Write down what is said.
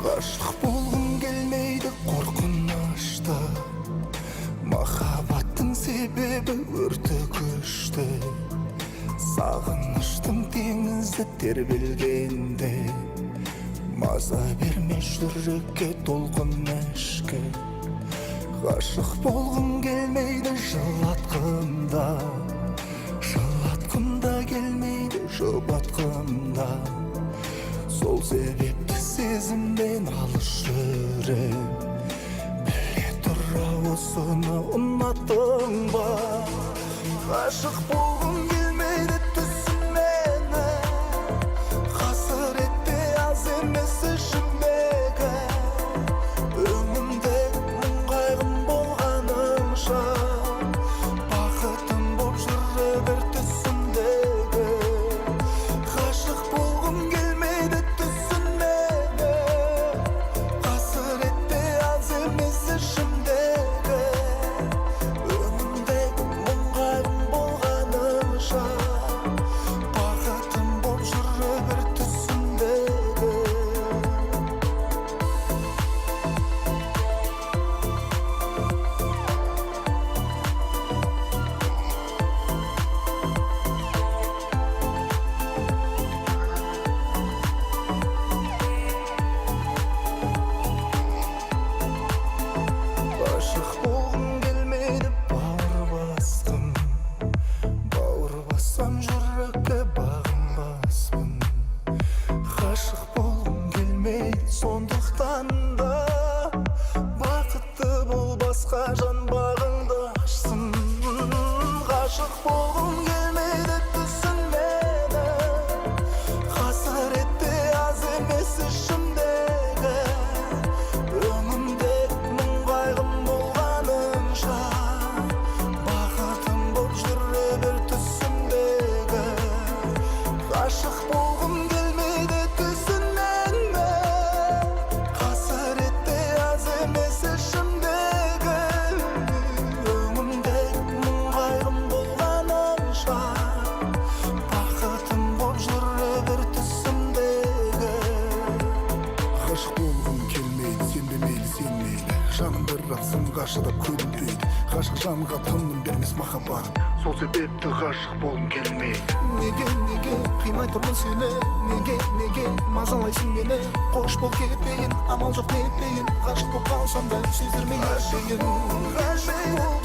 Ғашық болғым келмейді қорқынышты, махаббаттың себебі өрті күшті. Сағыныштың теңізі тербелгенде, маза бермеш жүрекке толқын ішкі. Ғашық болғым келмейді жылатқында, жылатқында келмейді жұбатқында. Сол себепті сезімден алыс жүрем, біле тұра осыны ұнаттың ба? Ғашық болғым келмейді түсімені, қасіретте аз емес ішімдегі. Өңімдегі мұң қайғым болғанымша, бақытым боп жүре бір түсімдегі. Ғашық болғым келмейді түсімені, қасіретте аз емес ішімдегі. Өңімдегі мұң қайғым болғанымша, бақытым боп жүре бір түсімдегі. Ғашық болғым келмейді бауыр бастым, бауыр бассам жүрекке бағынбаспын. Ғашық болғым келмейді сондықтан да, бақытты бол басқа жан бағыңды ашсын. Ғашық болғым келмейді түсінмені, қасіретте аз емес ішімдегі. Өңімдегі мұң қайғым болғанымша, бақытым боп жүре бір түсімдегі. Ғашық болғым келмейді түсінмені, қасіретте аз емес ішімдегі. Өңімдегі мұң қайғым болғанымша, бақытым боп жүре бір түсімдегі. Ғашық болғым келмейді, сен де мейлі сен мейлі, жаным бірақ сынға шыдап көнбейді. Ғашық жанға тыным бермес махаббат, сол себепті ғашық болғым келмейді. Неге қимай тұрмын сені, неге мазалайсың мені? Қош бол кетпейін, амал жоқ нетпейін, ғашық болып қалсам да сездірмей әшейін. Ғашық бол